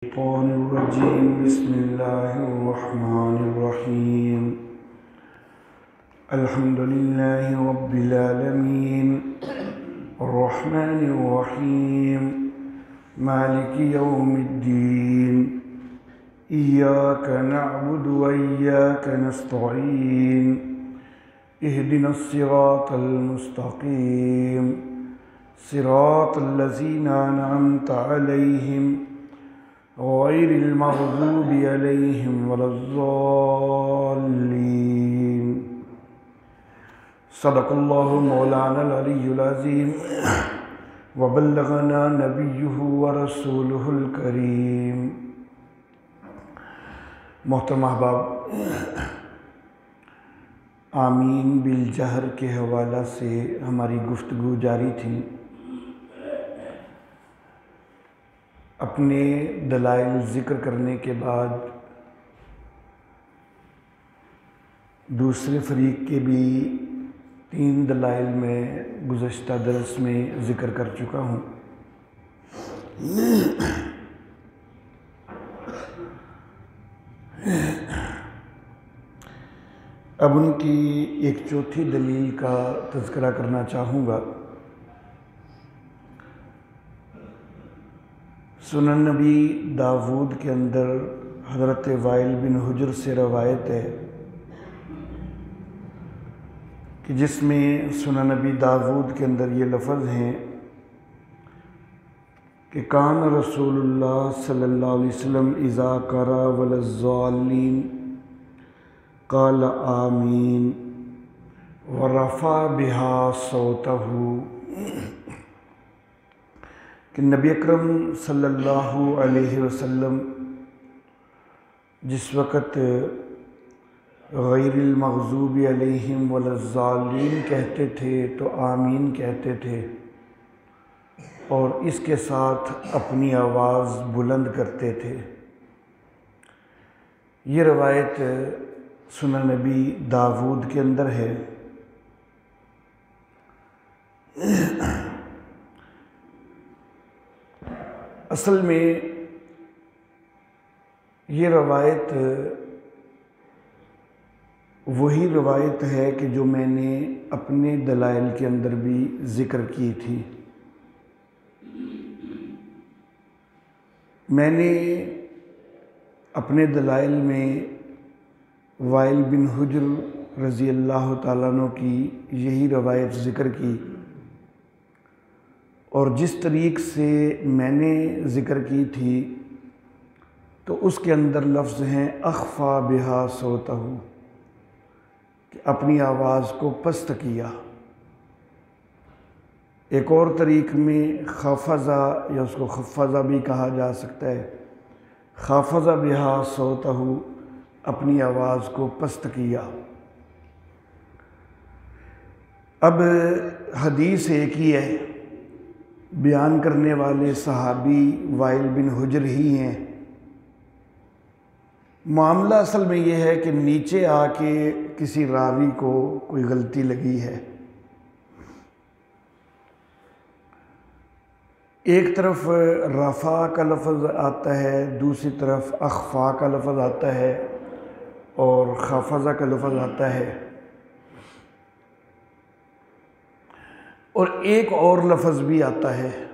रजीम बिस्मिल्लाहिर्रहमानिर्रहीम अल्हम्दुलिल्लाहि रब्बिल आलमीन अर्रहमानिर्रहीम मालिकि यौमिद्दीन इय्याका नअबुदु व इय्याका नस्तईन इहदिनस सिरातल मुस्तकीम सिरातल लज़ीना अनअमता अलैहिम गैरिल मग़ज़ूबि अलैहिम वलज़्ज़ाल्लीन। सदक़ल्लाहु मौलानल अलियुल अज़ीम व बल्लगना नबियुहु व रसूलुहुल करीम। मोहतरम अहबाब, आमीन बिल जहर के हवाला से हमारी गुफ्तगू जारी थी। अपने दलाइल ज़िक्र करने के बाद दूसरे फ़रीक़ के भी 3 दलाइल में गुज़श्ता दर्स में ज़िक्र कर चुका हूँ। अब उनकी एक चौथी दलील का तज़किरा करना चाहूँगा। सुनन नबी दाऊद के अंदर हज़रत वाइल बिन हुज्र से रवायत है कि जिसमें सुनन नबी दाऊद के अंदर ये लफ्ज़ हैं कि कान रसूलुल्लाह सल्लल्लाहु अलैहि वसल्लम इज़ा करा वलज़्ज़ालीन क़ाल आमीन व रफ़ा बिहा सौतहु। कि नबी अकरम सल्लल्लाहु अलैहि वसल्लम जिस वक़्त गैरिल मग़ज़ूबि अलैहिम वलज़्ज़ालीन कहते थे तो आमीन कहते थे और इसके साथ अपनी आवाज़ बुलंद करते थे। ये रवायत सुनन नबी दाऊद के अंदर है। असल में ये रवायत वही रवायत है कि जो मैंने अपने दलाइल के अंदर भी ज़िक्र की थी। मैंने अपने दलाइल में वाइल बिन हुज्र रज़ी अल्लाह ताला अन्हु की यही रवायत ज़िक्र की और जिस तरीक़ से मैंने ज़िक्र की थी तो उसके अंदर लफ्ज़ हैं अख़फ़ा बिहा सौतहु, कि अपनी आवाज़ को पस्त किया। एक और तरीक़ में ख़फ़ज़ा या उसको ख़फ़ज़ा भी कहा जा सकता है। ख़फ़ज़ा बिहा सौतहु, अपनी आवाज़ को पस्त किया। अब हदीस एक ही है, बयान करने वाले सहाबी वाइल बिन हुज्र ही हैं। मामला असल में ये है कि नीचे आके किसी रावी को कोई गलती लगी है। एक तरफ रफ़ा का लफ्ज़ आता है, दूसरी तरफ अख़फ़ा का लफ्ज़ आता है और ख़फ़ज़ा का लफ्ज़ आता है और एक और लफ्ज़ भी आता है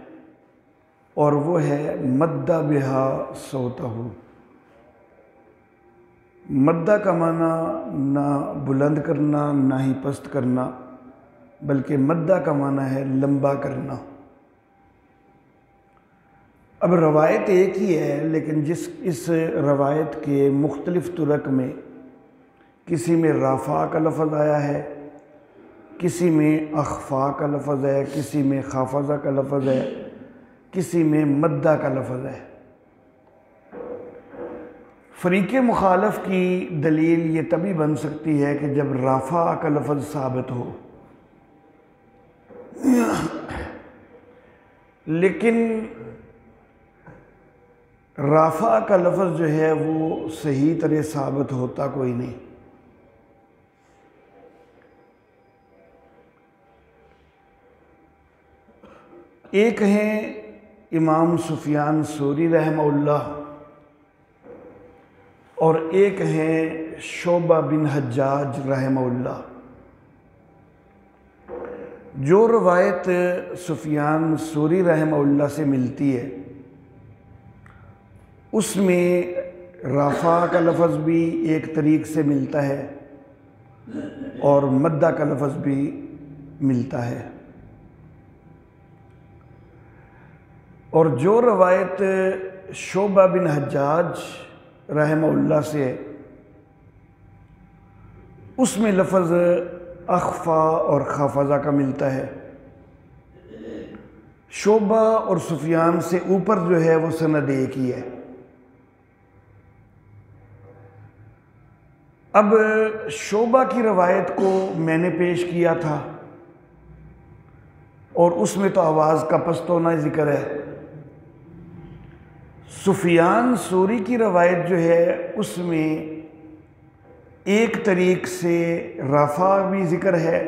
और वो है मद्दा बिहा सौतहु। मद्दा का माना ना बुलंद करना ना ही पस्त करना, बल्कि मद्दा का माना है लंबा करना। अब रवायत एक ही है, लेकिन इस रवायत के मुख्तलिफ़ तुरक में किसी में रफ़ा का लफ्ज़ आया है, किसी में अख़फ़ा का लफ्ज़ है, किसी में ख़फ़ज़ा का लफ्ज़ है, किसी में मद्दा का लफ्ज़ है। फ़रीक़ मुखालफ की दलील ये तभी बन सकती है कि जब रफ़ा का लफ्ज़ साबित हो, लेकिन रफ़ा का लफ्ज़ जो है वो सही तरह साबित होता कोई नहीं। एक हैं इमाम सुफियान सौरी रहमहुल्लाह, और एक हैं शोबा बिन हज्जाज रहमहुल्लाह। जो रवायत सुफियान सूरी रहमहुल्लाह से मिलती है उसमें राफ़ा का लफ्ज़ भी एक तरीक़ से मिलता है और मद्दा का लफ्ज़ भी मिलता है। और जो रवायत शोबा बिन हज्जाज रहमहुल्लाह से उसमें लफ्ज़ अख्फ़ा और खाफज़ा का मिलता है। शोबा और सुफियान से ऊपर जो है वो सनद एक ही है। अब शोबा की रवायत को मैंने पेश किया था और उसमें तो आवाज़ का पस्त होना जिक्र है। सुफियान सूरी की रवायत जो है उसमें एक तरीक़ से रफ़ा भी ज़िक्र है,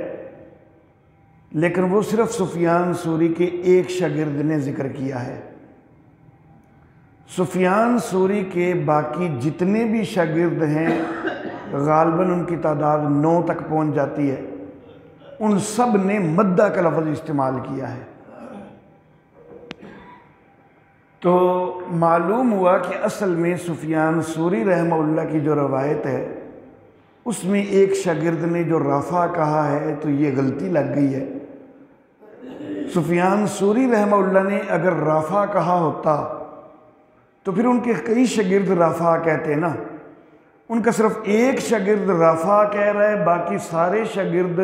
लेकिन वो सिर्फ़ सुफियान सूरी के एक शागिर्द ने ज़िक्र किया है। सुफियान सूरी के बाकी जितने भी शागिर्द हैं गालबन उनकी तादाद 9 तक पहुंच जाती है, उन सब ने मद्दा का लफ्ज़ इस्तेमाल किया है। तो मालूम हुआ कि असल में सुफियान सूरी रहमहुल्लाह की जो रवायत है उसमें एक शागिर्द ने जो रफ़ा कहा है तो ये गलती लग गई है। सुफियान सूरी रहमहुल्लाह ने अगर रफ़ा कहा होता तो फिर उनके कई शागिर्द रफ़ा कहते ना, उनका सिर्फ एक शागिर्द रफ़ा कह रहा है, बाकी सारे शागिर्द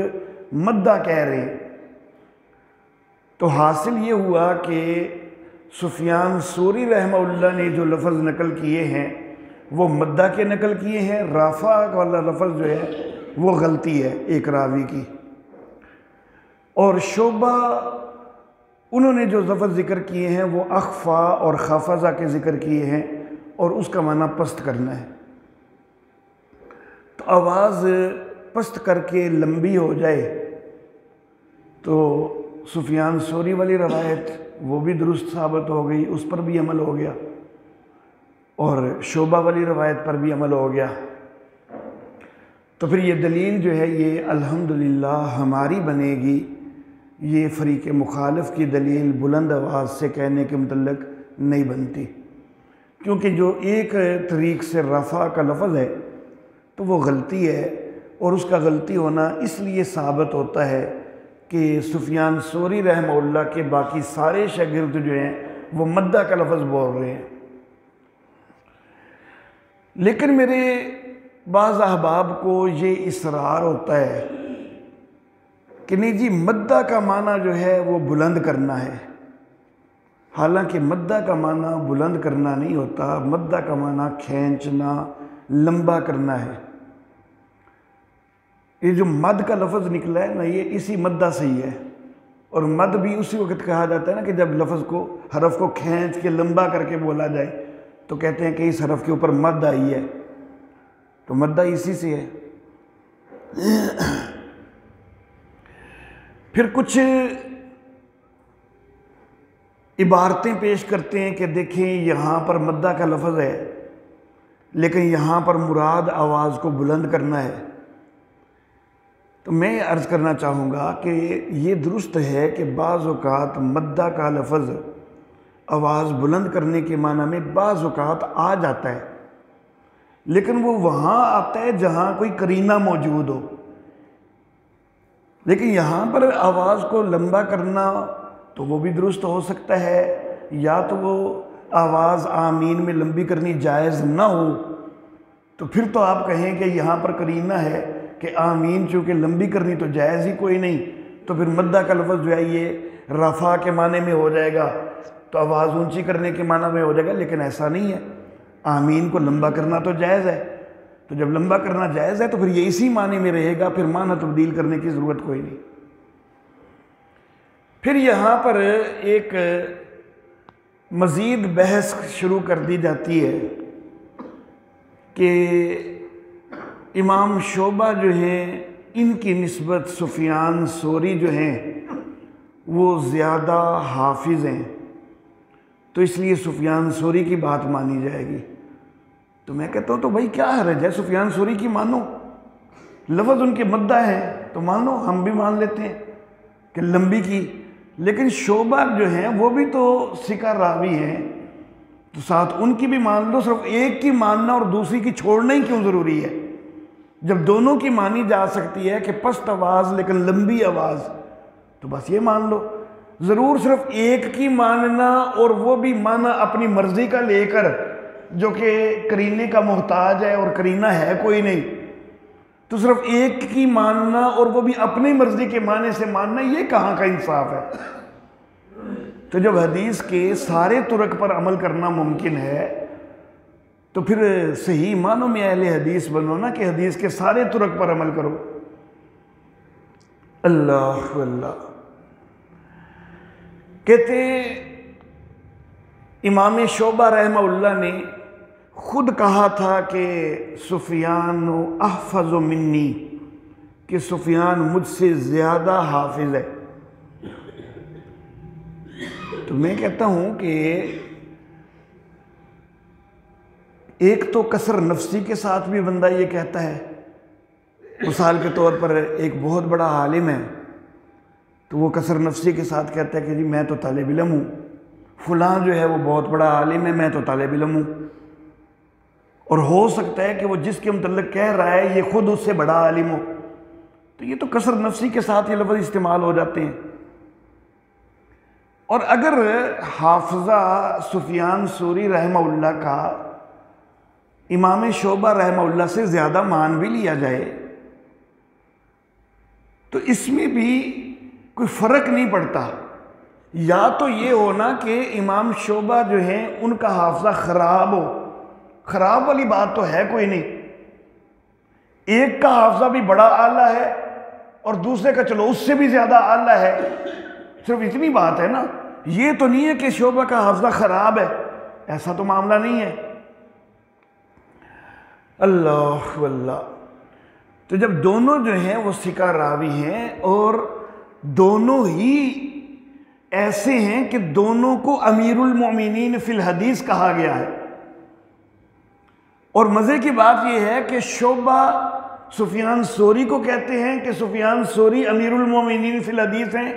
मद्दा कह रहे हैं। तो हासिल ये हुआ कि सुफियान सूरी रहमहुल्लाह ने जो लफ्ज़ नकल किए हैं वो मद्दा के नकल किए हैं। राफ़ा वाला लफ्ज़ जो है वो गलती है एक रावी की। और शोबा उन्होंने जो लफ्ज़ ज़िक्र किए हैं वो अख्फ़ा और खाफज़ा के ज़िक्र किए हैं और उसका माना पस्त करना है। तो आवाज़ पस्त करके लंबी हो जाए तो सुफियान सूरी वाली रवायत वो भी दुरुस्त साबित हो गई, उस पर भी अमल हो गया और शोबा वाली रवायत पर भी अमल हो गया। तो फिर ये दलील जो है ये अल्हम्दुलिल्लाह हमारी बनेगी। ये फ़रीक़ मुखालिफ की दलील बुलंद आवाज़ से कहने के मुतल्लिक़ नहीं बनती, क्योंकि जो एक तरीक़ से रफ़ा का लफ्ज़ है तो वो गलती है और उसका गलती होना इसलिए साबित होता है कि सुफियान सूरी रहमहुल्लाह के बाकी सारे शागिर्द जो हैं वो मद्दा का लफ्ज़ बोल रहे हैं। लेकिन मेरे बाज़ अहबाब को ये इसरार होता है कि नहीं जी, मद्दा का माना जो है वो बुलंद करना है। हालांकि मद्दा का माना बुलंद करना नहीं होता, मद्दा का माना खींचना, लंबा करना है। ये जो मद का लफ्ज़ निकला है ना, ये इसी मद्दा से ही है। और मद भी उसी वक्त कहा जाता है ना कि जब लफ्ज़ को, हरफ को खींच के लंबा करके बोला जाए तो कहते हैं कि इस हरफ के ऊपर मद आई है, तो मद्दा इसी से है। फिर कुछ इबारतें पेश करते हैं कि देखें यहाँ पर मद्दा का लफ्ज़ है लेकिन यहाँ पर मुराद आवाज़ को बुलंद करना है। तो मैं अर्ज़ करना चाहूँगा कि ये दुरुस्त है कि बाज़ औक़ात मद्दा का लफ्ज़ आवाज़ बुलंद करने के माना में बाज़ औक़ात आ जाता है, लेकिन वो वहाँ आता है जहाँ कोई करीना मौजूद हो। लेकिन यहाँ पर आवाज़ को लंबा करना तो वो भी दुरुस्त हो सकता है, या तो वो आवाज़ आमीन में लंबी करनी जायज़ ना हो, तो फिर तो आप कहें कि यहाँ पर करीना है कि आमीन चूँकि लंबी करनी तो जायज़ ही कोई नहीं, तो फिर मद्दा का लफ्ज़ जो है ये रफ़ा के माने में हो जाएगा, तो आवाज़ ऊंची करने के माना में हो जाएगा। लेकिन ऐसा नहीं है, आमीन को लंबा करना तो जायज़ है। तो जब लंबा करना जायज़ है तो फिर ये इसी माने में रहेगा, फिर माना तब्दील करने की ज़रूरत कोई नहीं। फिर यहाँ पर एक मज़ीद बहस शुरू कर दी जाती है कि इमाम शोबा जो हैं इनकी निस्बत सुफियान सूरी जो हैं वो ज़्यादा हाफिज़ हैं, तो इसलिए सुफियान सूरी की बात मानी जाएगी। तो मैं कहता हूँ तो भाई क्या हर्ज है, सुफियान सूरी की मानो, लफ्ज़ उनके मद्दा है तो मान लो, हम भी मान लेते हैं कि लंबी की। लेकिन शोबा जो है वो भी तो सिका रावी हैं, तो साथ उनकी भी मान लो। सिर्फ एक की मानना और दूसरी की छोड़ना ही क्यों ज़रूरी है, जब दोनों की मानी जा सकती है कि पस्त आवाज़ लेकिन लंबी आवाज़, तो बस ये मान लो। ज़रूर सिर्फ एक की मानना, और वो भी माना अपनी मर्ज़ी का लेकर, जो कि करीने का मोहताज है और करीना है कोई नहीं, तो सिर्फ एक की मानना और वो भी अपनी मर्जी के माने से मानना, ये कहाँ का इंसाफ है। तो जब हदीस के सारे तुरक पर अमल करना मुमकिन है, तो फिर सही मानों में अहले हदीस बनो ना, कि हदीस के सारे तुरक पर अमल करो। अल्लाह अल्लाह। कहते इमाम शोबा रहमहुल्लाह ने खुद कहा था कि सुफियान अहफज़ मिन्नी, कि सुफियान मुझसे ज़्यादा हाफिज़ है। तो मैं कहता हूँ कि एक तो कसर नफसी के साथ भी बंदा ये कहता है। मिसाल के तौर पर एक बहुत बड़ा आलिम है, तो वो कसर नफसी के साथ कहता है कि जी मैं तो तालिब इल्म हूँ, फ़लाँ जो है वो बहुत बड़ा आलिम है, मैं तो तालिब इल्म हूँ। और हो सकता है कि वो जिसके मुतल्लिक़ कह रहा है ये खुद उससे बड़ा आलिम हो, तो ये तो कसर नफसी के साथ ये लफ्ज़ इस्तेमाल हो जाते हैं। और अगर हाफिज़ा सुफियान सूरी रहमहुल्लाह का इमाम शोबा रहमहुल्लाह से ज़्यादा मान भी लिया जाए, तो इसमें भी कोई फ़र्क नहीं पड़ता। या तो ये हो ना कि इमाम शोबा जो है उनका हाफिज़ा ख़राब हो, ख़राब वाली बात तो है कोई नहीं। एक का हाफिज़ा भी बड़ा आला है और दूसरे का चलो उससे भी ज़्यादा आला है, सिर्फ इतनी बात है ना। ये तो नहीं है कि शोबा का हाफिज़ा ख़राब है, ऐसा तो मामला नहीं है। अल्लाह अल्लाह। तो जब दोनों जो हैं वो सिका रावी हैं और दोनों ही ऐसे हैं कि दोनों को अमीरुल मोमिनीन फिल हदीस कहा गया है। और मज़े की बात यह है कि शोबा सुफियान सोरी को कहते हैं कि सुफियान सोरी अमीरुल मोमिनीन फिल हदीस हैं,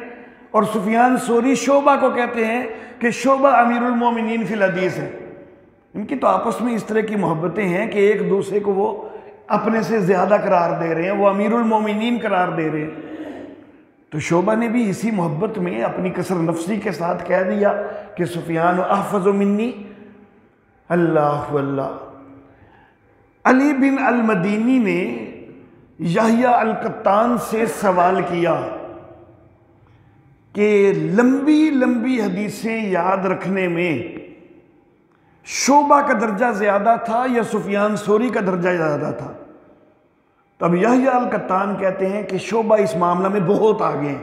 और सुफियान सोरी शोबा को कहते हैं कि शोबा अमीरुल मोमिनीन फिल हदीस है। इनकी तो आपस में इस तरह की मोहब्बतें हैं कि एक दूसरे को वो अपने से ज़्यादा करार दे रहे हैं, वो अमीरुल मोमिनीन करार दे रहे हैं। तो शोबा ने भी इसी मोहब्बत में अपनी कसर नफसी के साथ कह दिया कि सुफियान अहफज़ मिन्नी। अल्लाह अल्लाह। अली बिन अल मदीनी ने यहया अल कत्तान से सवाल किया कि लंबी लंबी हदीसें याद रखने में शोबा का दर्जा ज़्यादा था या सुफियान सोरी का दर्जा ज़्यादा था। तब यहया अल कत्तान कहते हैं कि शोबा इस मामला में बहुत आगे हैं।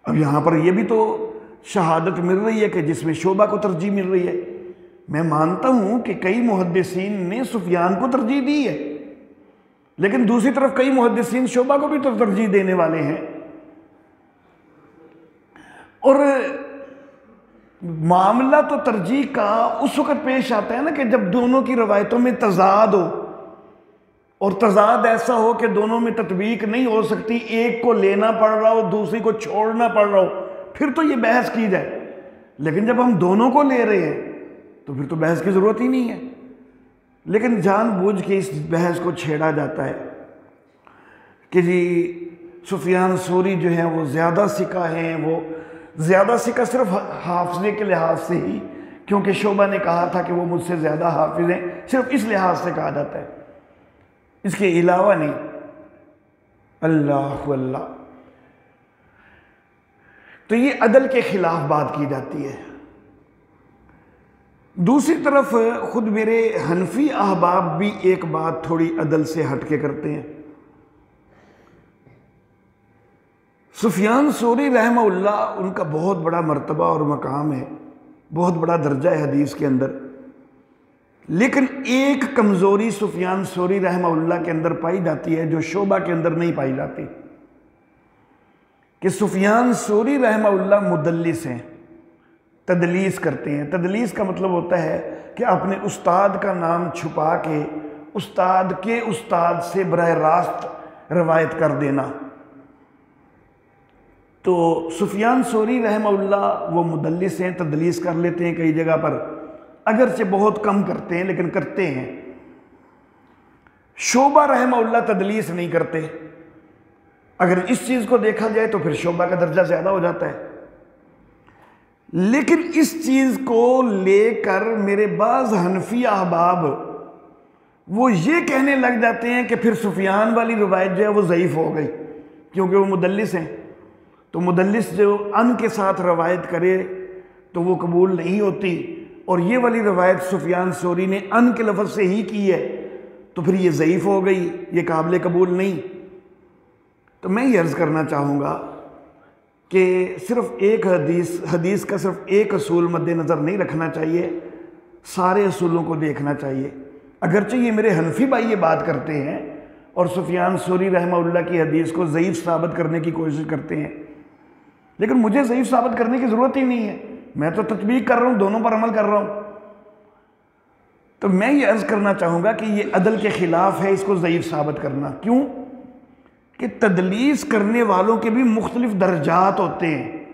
अब यहाँ पर यह भी तो शहादत मिल रही है कि जिसमें शोबा को तरजीह मिल रही है। मैं मानता हूँ कि कई मुहद्दिसीन ने सुफियान को तरजीह दी है, लेकिन दूसरी तरफ कई मुहद्दिसीन शोबा को भी तो तरजीह देने वाले हैं। और मामला तो तरजीह का उस वक़्त पेश आता है ना कि जब दोनों की रवायतों में तज़ाद हो, और तज़ाद ऐसा हो कि दोनों में तत्बीक नहीं हो सकती, एक को लेना पड़ रहा हो दूसरी को छोड़ना पड़ रहा हो, फिर तो ये बहस की जाए। लेकिन जब हम दोनों को ले रहे हैं तो फिर तो बहस की ज़रूरत ही नहीं है। लेकिन जानबूझ के इस बहस को छेड़ा जाता है कि जी सुफियान सूरी जो हैं वो ज़्यादा सिका हैं, वो ज़्यादा सिका सिर्फ हाफिज़े के लिहाज से ही, क्योंकि शोबा ने कहा था कि वो मुझसे ज़्यादा हाफिज़ हैं, सिर्फ इस लिहाज से कहा जाता है, इसके अलावा नहीं। अल्लाह अल्लाह। तो ये अदल के खिलाफ बात की जाती है। दूसरी तरफ खुद मेरे हनफी अहबाब भी एक बात थोड़ी अदल से हटके करते हैं। सुफियान सूरी रहमहुल्लाह उनका बहुत बड़ा मर्तबा और मकाम है, बहुत बड़ा दर्जा है हदीस के अंदर, लेकिन एक कमज़ोरी सुफियान सूरी रहमहुल्लाह के अंदर पाई जाती है जो शोबा के अंदर नहीं पाई जाती, कि सुफियान सूरी रहमहुल्लाह मुदल्लिस हैं। तदलीस करते हैं। तदलीस का मतलब होता है कि अपने उस्ताद का नाम छुपा के उस्ताद के उस्ताद से बराह रास्त रवायत कर देना। तो सुफियान सोरी रहमहुल्लाह वो मुदल्लिस हैं, तदलीस कर लेते हैं कई जगह पर, अगरचे बहुत कम करते हैं लेकिन करते हैं। शोबा रहमहुल्लाह तदलीस नहीं करते। अगर इस चीज़ को देखा जाए तो फिर शोबा का दर्जा ज़्यादा हो जाता है। लेकिन इस चीज़ को लेकर मेरे बाज़ हनफी अहबाब वो ये कहने लग जाते हैं कि फिर सुफियान वाली रवायत जो है वो ज़ईफ़ हो गई, क्योंकि वो मुदल्लिस हैं। तो मुदल्लिस जो अन के साथ रवायत करे तो वो कबूल नहीं होती, और ये वाली रवायत सुफियान सोरी ने अन के लफ्ज़ से ही की है, तो फिर ये ज़ईफ़ हो गई, ये काबिल कबूल नहीं। तो मैं ये अर्ज़ करना चाहूँगा कि सिर्फ़ एक हदीस का सिर्फ एक असूल मद्देनज़र नहीं रखना चाहिए, सारे असूलों को देखना चाहिए। अगरचे ये मेरे हनफी भाई ये बात करते हैं और सुफियान सोरी रहमहुल्लाह की हदीस को ज़ईफ़ साबित करने की कोशिश करते हैं, लेकिन मुझे ज़ईफ़ साबित करने की ज़रूरत ही नहीं है। मैं तो तत्बीक कर रहा हूँ, दोनों पर अमल कर रहा हूँ। तो मैं ये अर्ज़ करना चाहूँगा कि ये अदल के ख़िलाफ़ है इसको ज़ईफ़ साबित करना। क्यों कि तदलीस करने वालों के भी मुख्तलिफ दर्जात होते हैं,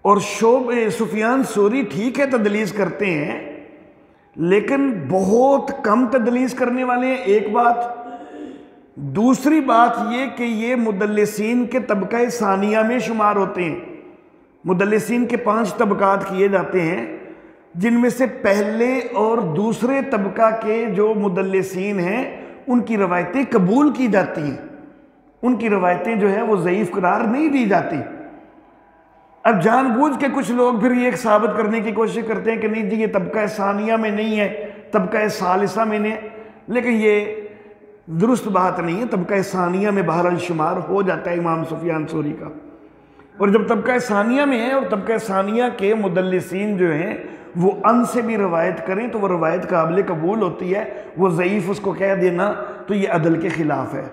और सुफियान सोरी ठीक है तदलीस करते हैं, लेकिन बहुत कम तदलीस करने वाले हैं, एक बात। दूसरी बात ये कि ये मुदल्लिसीन के तबका सानिया में शुमार होते हैं। मुदल्लिसीन के 5 तबकात किए जाते हैं, जिनमें से पहले और दूसरे तबका के जो मुदल्लिसीन हैं उनकी रवायतें कबूल की जाती हैं, उनकी रवायतें जो है वो ज़ईफ़ करार नहीं दी जाती। अब जानबूझ के कुछ लोग फिर ये साबित करने की कोशिश करते हैं कि नहीं जी ये तबका सानिया में नहीं है, तबका सालिसा में नहीं, लेकिन ये दुरुस्त बात नहीं है। तबका सानिया में बहरहाल शुमार हो जाता है इमाम सुफियान सोरी का। और जब तबका सानिया में है और तबका सानिया के मुदल्लिसीन जो हैं वो अन से भी रवायत करें तो वो रवायत काबिल कबूल होती है, वो ज़ईफ़ उसको कह देना तो ये अदल के ख़िलाफ़ है।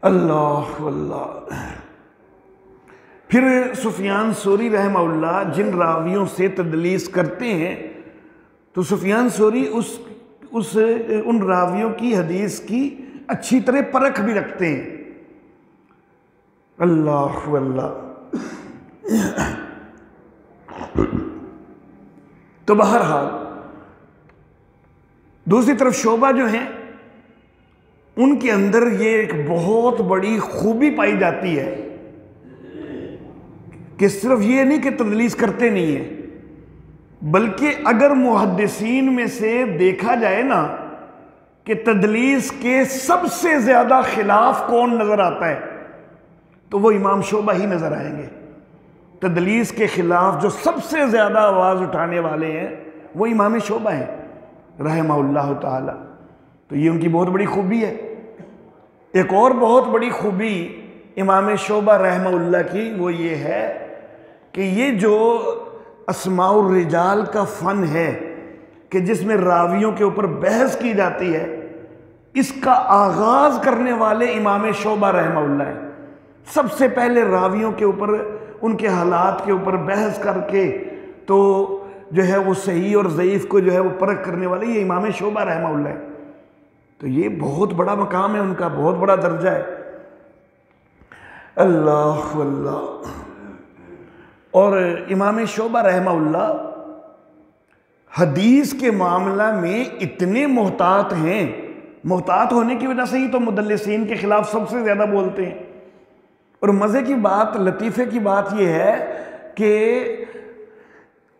अल्लाह अल्लाह। फिर सुफियान सोरी रहमहुल्लाह जिन रावियों से तदलीस करते हैं, तो सुफियान सोरी उन रावियों की हदीस की अच्छी तरह परख भी रखते हैं। अल्लाह अल्लाह। तो बहरहाल दूसरी तरफ शोबा जो है उनके अंदर ये एक बहुत बड़ी खूबी पाई जाती है कि सिर्फ ये नहीं कि तदलीस करते नहीं है, बल्कि अगर मुहद्दिसीन में से देखा जाए ना कि तदलीस के सबसे ज़्यादा खिलाफ कौन नज़र आता है तो वो इमाम शोबा ही नज़र आएंगे। तदलीस के ख़िलाफ़ जो सबसे ज़्यादा आवाज़ उठाने वाले हैं वो इमाम शोबा हैं रहमहुल्लाह ताला। तो ये उनकी बहुत बड़ी खूबी है। एक और बहुत बड़ी खूबी इमाम शोबा रहमहुल्लाह की वो ये है कि ये जो अस्माउर रिजाल का फ़न है कि जिसमें रावियों के ऊपर बहस की जाती है, इसका आगाज़ करने वाले इमाम शोबा रहमहुल्लाह है। सबसे पहले रावियों के ऊपर, उनके हालात के ऊपर बहस करके तो जो है वो सही और ज़ईफ़ को जो है वो परख करने वाले ये इमाम शोबा रहमहुल्लाह है। तो ये बहुत बड़ा मकाम है उनका, बहुत बड़ा दर्जा है। अल्लाह अल्लाह। और इमाम शोबा रहमहुल्लाह हदीस के मामला में इतने मोहतात हैं, मोहतात होने की वजह से ही तो मुदल्लिसीन के ख़िलाफ़ सबसे ज़्यादा बोलते हैं। और मज़े की बात, लतीफ़े की बात यह है कि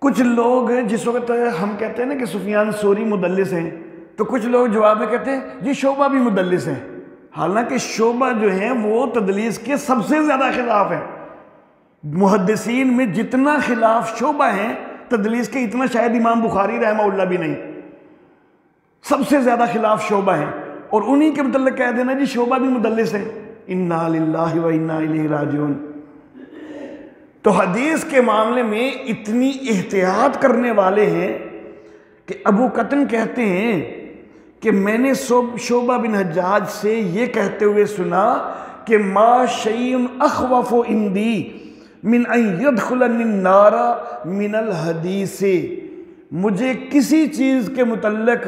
कुछ लोग जिस वक्त हम कहते हैं ना कि सुफियान सोरी मुदल्लिस हैं, तो कुछ लोग जवाब में कहते हैं जी शोबा भी मुदल्लिस हैं। हालांकि शोबा जो है वो तदलीस के सबसे ज़्यादा खिलाफ है। मुहद्दिसीन में जितना खिलाफ शोबा है तदलीस के, इतना शायद इमाम बुखारी रहमहुल्लाह भी नहीं। सबसे ज़्यादा खिलाफ शोबा है, और उन्हीं के मतलब कह देना जी शोबा भी मुदल्लिस है। इन्ना लिल्लाहि व इन्ना इलैहि राजिऊन। तो हदीस के मामले में इतनी एहतियात करने वाले हैं कि अबू कतन कहते हैं कि मैंने शोबा बिन हज्जाज से ये कहते हुए सुना कि मा शैउन अखवफु इंदी मिन अन यदखुलनि नारा मिनल हदीसे, मुझे किसी चीज़ के मुतल्लक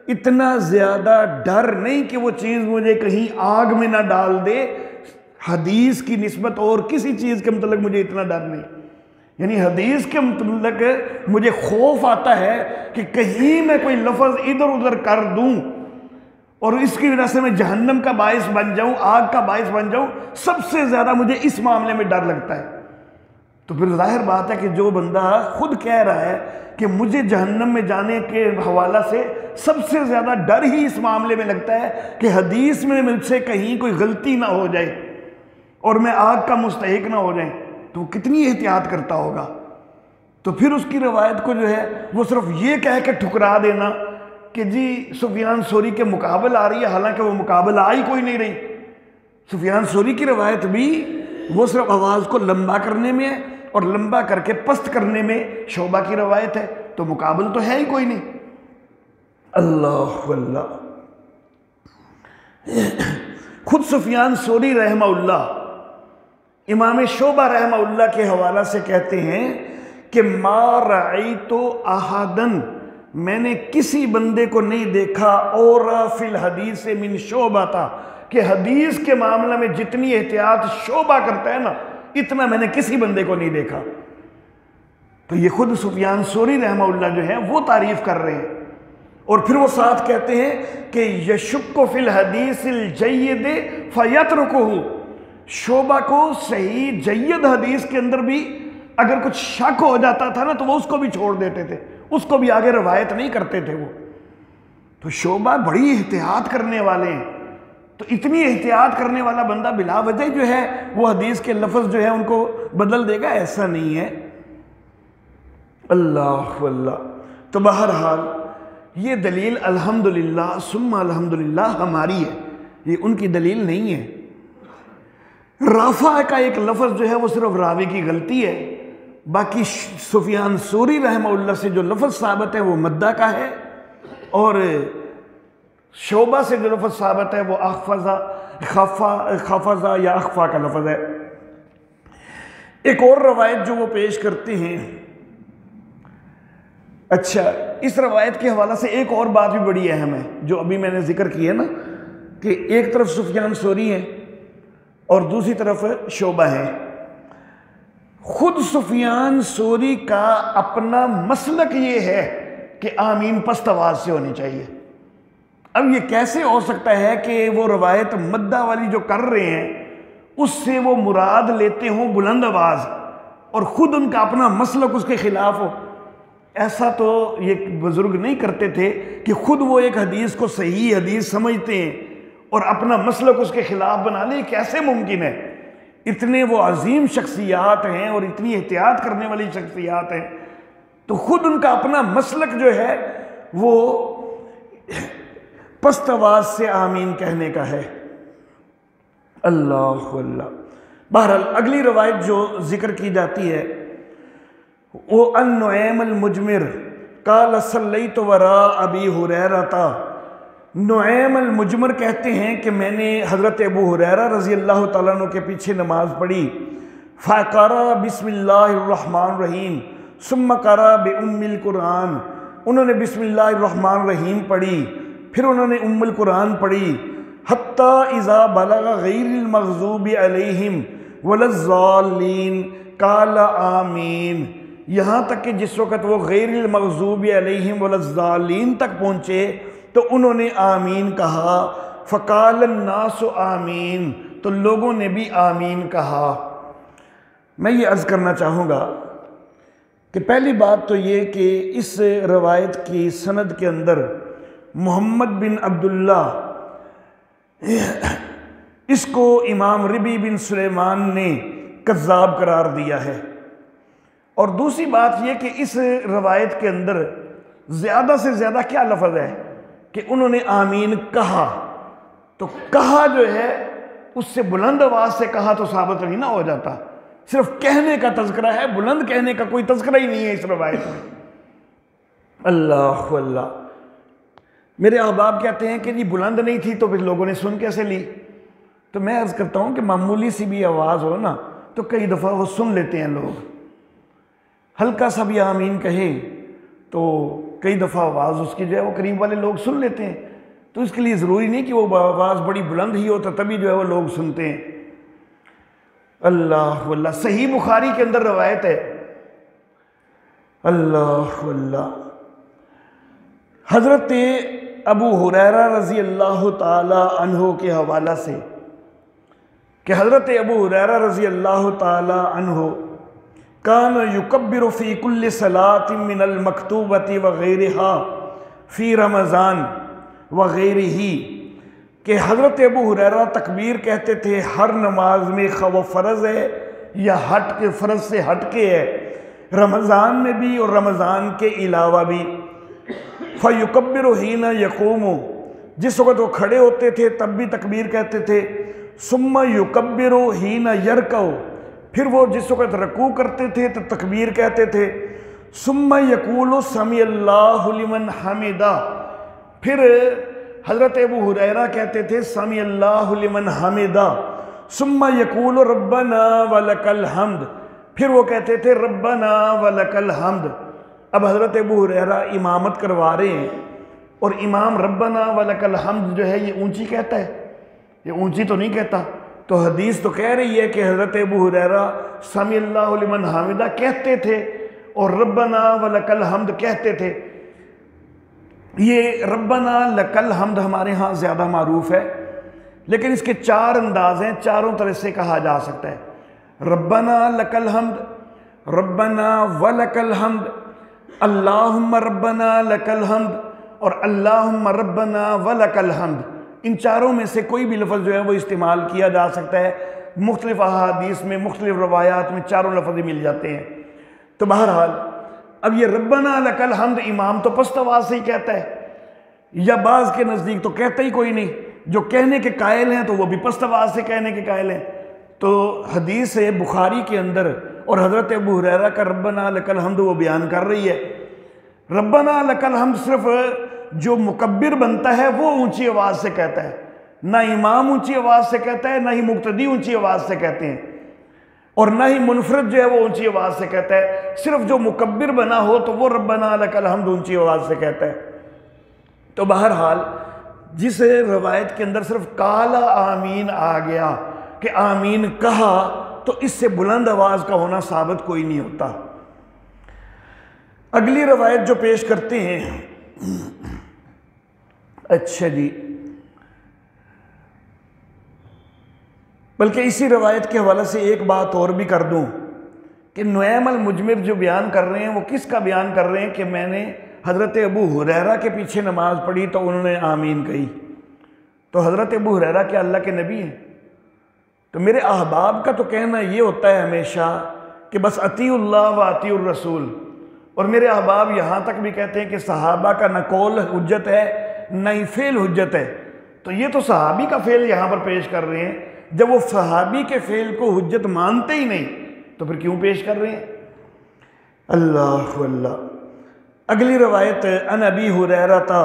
इतना ज़्यादा डर नहीं कि वो चीज़ मुझे कहीं आग में ना डाल दे। हदीस की निस्बत और किसी चीज़ के मुतल्लक मुझे इतना डर नहीं, यानी हदीस के मुतल्लक मुझे खौफ आता है कि कहीं मैं कोई लफ्ज़ इधर उधर कर दूं और इसकी वजह से मैं जहन्नम का बायस बन जाऊं, आग का बायस बन जाऊं। सबसे ज़्यादा मुझे इस मामले में डर लगता है। तो फिर जाहिर बात है कि जो बंदा खुद कह रहा है कि मुझे जहन्नम में जाने के हवाला से सबसे ज़्यादा डर ही इस मामले में लगता है कि हदीस में मुझसे कहीं कोई गलती ना हो जाए और मैं आग का मुस्तहिक ना हो जाए, तो कितनी एहतियात करता होगा। तो फिर उसकी रवायत को जो है वो सिर्फ ये कह के ठुकरा देना कि जी सुफियान सोरी के मुकाबल आ रही है, हालांकि वो मुकाबल आ ही कोई नहीं रही। सुफियान सोरी की रवायत भी वो सिर्फ आवाज़ को लंबा करने में है और लंबा करके पस्त करने में शोबा की रवायत है, तो मुकाबल तो है ही कोई नहीं। अल्लाह अल्लाह। खुद सुफियान सोरी रहमहुल्लाह इमाम शोबा रहमहुल्लाह के हवाला से कहते हैं कि मा रअयतु अहदन, मैंने किसी बंदे को नहीं देखा और फिल हदीस मिन शोबा था, कि हदीस के मामले में जितनी एहतियात शोबा करता है ना, इतना मैंने किसी बंदे को नहीं देखा। तो ये खुद सुफियान सोरी रहमहुल्लाह जो है वो तारीफ कर रहे हैं। और फिर वो साथ कहते हैं कि यशुक्कु फिल हदीसिल जय्यद फयतरुकुहु, शोबा को सही जय्यद हदीस के अंदर भी अगर कुछ शक हो जाता था ना तो वो उसको भी छोड़ देते थे, उसको भी आगे रवायत नहीं करते थे वो। तो शोबा बड़ी एहतियात करने वाले हैं। तो इतनी एहतियात करने वाला बंदा बिला वजह जो है वो हदीस के लफ्ज़ जो है उनको बदल देगा, ऐसा नहीं है। अल्लाह अल्लाह। तो बहरहाल ये दलील अल्हम्दुलिल्लाह सुम्मा अल्हम्दुलिल्लाह हमारी है, ये उनकी दलील नहीं है। राफा का एक लफ्ज़ जो है वो सिर्फ रावी की गलती है, बाकी सुफियान सूरी रहमहुल्लाह से जो लफ्ज़ साबित है वो मद्दा का है, और शोबा से जो लफ्ज़ साबित है वो खफज़ा या अखफा का लफ्ज़ है। एक और रवायत जो वो पेश करते हैं, अच्छा इस रवायत के हवाला से एक और बात भी बड़ी अहम है जो अभी मैंने जिक्र की है ना, कि एक तरफ सुफियान सूरी है और दूसरी तरफ शोबा है। खुद सुफियान सूरी का अपना मसलक ये है कि आमीन पस्त आवाज़ से होनी चाहिए। अब ये कैसे हो सकता है कि वो रवायत मद्दा वाली जो कर रहे हैं उससे वो मुराद लेते हों बुलंद आवाज़ और ख़ुद उनका अपना मसलक उसके ख़िलाफ़ हो? ऐसा तो ये बुज़ुर्ग नहीं करते थे कि ख़ुद वो एक हदीस को सही हदीस समझते हैं और अपना मसलक उसके ख़िलाफ़ बना ले। कैसे मुमकिन है? इतने वो अजीम शख्सियात हैं और इतनी एहतियात करने वाली शख्सियात हैं, तो ख़ुद उनका अपना मसलक जो है वो पस्त आवाज़ से आमीन कहने का है। अल्लाह अल्लाह। बहरहाल अगली रवायत जो जिक्र की जाती है वो अन-नुऐम अल-मुजमिर काल सल्लैतु वरा अबी हुरैरा था। नुऐम अल-मुजमिर कहते हैं कि मैंने हज़रत अबू हुरैरा रज़ी अल्लाह तआला अन्हु के पीछे नमाज पढ़ी। फ़क़रा बिस्मिल्लाहिर्रहमानिर्रहीम सुम्मा क़रा बिउम्मिल कुरान, उन्होंने बिस्मिल्लाहिर्रहमानिर्रहीम पढ़ी, फिर उन्होंने उम्मुल कुरान पढ़ी। हत्ता इज़ा बलगा गैरिल मग़ज़ूबि अलैहिम वलज़्ज़ालीन क़ाला आमीन, यहाँ तक कि जिस वक़्त वो गैरिल मग़ज़ूबि अलैहिम वलज़्ज़ालीन तक पहुँचे तो उन्होंने आमीन कहा। फ़क़ालन नासु आमीन, तो लोगों ने भी आमीन कहा। मैं ये अर्ज़ करना चाहूँगा कि पहली बात तो ये कि इस रवायत की सनद के अंदर मोहम्मद बिन अब्दुल्ला, इसको इमाम रिबी बिन सुलेमान ने कज़्ज़ाब करार दिया है। और दूसरी बात यह कि इस रवायत के अंदर ज़्यादा से ज़्यादा क्या लफ्ज़ है कि उन्होंने आमीन कहा, तो कहा जो है उससे बुलंद आवाज़ से कहा तो साबित नहीं ना हो जाता, सिर्फ कहने का तज़किरा है, बुलंद कहने का कोई तज़किरा ही नहीं है इस रवायत में। अल्लाह अल्लाह। मेरे अहबाब कहते हैं कि जी बुलंद नहीं थी तो फिर लोगों ने सुन कैसे ली? तो मैं अर्ज़ करता हूँ कि मामूली सी भी आवाज़ हो ना तो कई दफ़ा वो सुन लेते हैं लोग, हल्का सा भी आमीन कहे तो कई दफ़ा आवाज़ उसकी जो है वो करीब वाले लोग सुन लेते हैं। तो इसके लिए ज़रूरी नहीं कि वो आवाज़ बड़ी बुलंद ही हो तो तभी जो है वो लोग सुनते हैं। अल्लाह अल्लाह। सही बुखारी के अंदर रवायत है, अल्लाह अल्लाह, हज़रत अबू हुरैरा रज़ी अल्लाह ताला अन्हो के हवाला से कि हज़रत अबू हुरैरा रज़ी अल्लाह ताला अन्हो कान युकब्बिरु फ़ी कुल्लि सलातिन मिनल मकतूबति वग़ैरिहा फ़ी रमज़ान वग़ैरिही, कि हज़रत अबू हुरैरा तकबीर कहते थे हर नमाज में, खा वो फ़र्ज़ है या हट के फ़र्ज़ से हट के है, रमज़ान में भी और रमज़ान के अलावा भी। फ़युकब्बिरु हीना यक़ूमु, जिस वक़्त वो खड़े होते थे तब भी तकबीर कहते थे। सुम्मा युकब्बिरु हीना यरकऊ, फिर वो जिस वक़्त रकू करते थे तो तकबीर कहते थे। सुम्मा यक़ूलु समी अल्लाहु लिमन हमिदा, फिर हज़रत अबू हुरैरा कहते थे समी अल्लाहु लिमन हमिदा। सुम्मा यक़ूलु रब्बना वलकल हम्द, फिर वो कहते थे रब्बना वलकल हम्द। अब हज़रत अबू हुरैरा इमामत करवा रहे हैं और इमाम रब्बना वलकल हम्द जो है ये ऊंची कहता है, ये ऊंची तो नहीं कहता। तो हदीस तो कह रही है कि हज़रत अबू हुरैरा समी अल्लाहु लिमन हमिदा कहते थे और रब्बना वलकल हम्द कहते थे। ये रब्बना लकल हम्द हमारे यहाँ ज़्यादा मारूफ है, लेकिन इसके चार अंदाज हैं, चारों तरह से कहा जा सकता है। रब्बना लकल हम्द, रब्बना वलकल हम्द, अल्लाहुम्मा रब्बना लकल हम्द और अल्लाहुम्मा रब्बना वलकल हम्द। इन चारों में से कोई भी लफ्ज़ जो है वो इस्तेमाल किया जा सकता है। मुख्तलिफ अहादीस में, मुख्तलिफ रवायात में चारों लफ्ज़ ही मिल जाते हैं। तो बहरहाल अब ये रब्बना लकल हम्द इमाम तो पस्त आवाज़ से ही कहता है, या बाज़ के नज़दीक तो कहता ही कोई नहीं, जो कहने के कायल हैं तो वो भी पस्त आवाज़ से कहने के कायल हैं। तो हदीस है बुखारी के अंदर और हज़रत अबू हुरैरा का रब्बना लकल हम्द वो बयान कर रही है। रब्बना लकल हम्द सिर्फ जो मुकब्बिर बनता है वो ऊंची आवाज़ से कहता है, ना इमाम ऊंची आवाज़ से कहता है, ना ही मुक्तदी ऊंची आवाज़ से कहते हैं और ना ही मुनफरद जो है वो ऊंची आवाज़ से कहता है। सिर्फ जो मुकब्बिर बना हो तो वो रब्बना लकल हम्द ऊंची आवाज़ से कहता है। तो बहरहाल जिस रवायत के अंदर सिर्फ काला आमीन आ गया कि आमीन कहा, तो इससे बुलंद आवाज़ का होना साबित कोई नहीं होता। अगली रवायत जो पेश करते हैं, अच्छा जी, बल्कि इसी रवायत के हवाले से एक बात और भी कर दूं कि नुएम अल मुजमिर जो बयान कर रहे हैं वो किसका बयान कर रहे हैं कि मैंने हज़रत अबू हुरैरा के पीछे नमाज पढ़ी तो उन्होंने आमीन कही। तो हज़रत अबू हुरैरा क्या अल्लाह के नबी हैं? तो मेरे अहबाब का तो कहना ये होता है हमेशा कि बस अतीउल्लाह व अतीउर रसूल, और मेरे अहबाब यहाँ तक भी कहते हैं कि सहाबा का न कौल हुज्जत है न ही फेल हुज्जत है। तो ये तो सहाबी का फेल यहाँ पर पेश कर रहे हैं। जब वो सहाबी के फेल को हुज्जत मानते ही नहीं तो फिर क्यों पेश कर रहे हैं? अल्लाह अल्लाह। अगली रवायत अन अबी हुरैरा था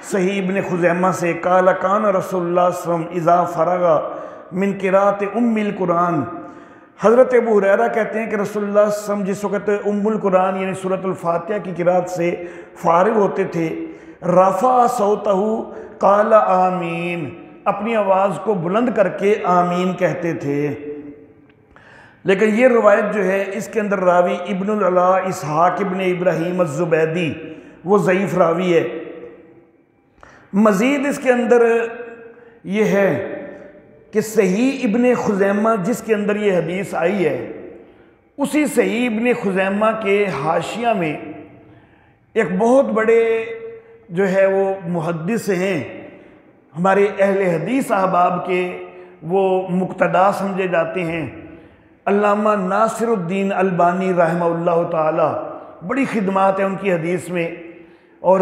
सही इब्न खुज़ैमा से, काला कान रसूलुल्लाह सल्लल्लाहु अलैहि वसल्लम इज़ा फ़रगा मिन क़िराअत उम्मिल कुरान। हज़रत अबू हुरैरा कहते हैं कि रसूलुल्लाह सल्लल्लाहु अलैहि वसल्लम जिस वक़्त उम्मुल कुरान यानी सूरतुल फातिहा की क़िराअत से फ़ारिग होते थे, रफ़ा सौतहू काला आमीन, अपनी आवाज़ को बुलंद करके आमीन कहते थे। लेकिन ये रवायत जो है इसके अंदर रावी इब्नुल अला इसहाक इब्न इब्राहीम अज़्ज़ुबैदी वो ज़ईफ़ रावी है। मज़ीद इसके अंदर ये है कि सही इब्न खुज़ैमा जिसके अंदर ये हदीस आई है, उसी सही इब्न खुज़ैमा के हाशिया में एक बहुत बड़े जो है वो मुहद्दिस हैं, हमारे अहले हदीस अहबाब के वो मुक्तदा समझे जाते हैं, अल्लामा नासिरुद्दीन अलबानी रहमहुल्लाह ताला। बड़ी खिदमात है उनकी हदीस में, और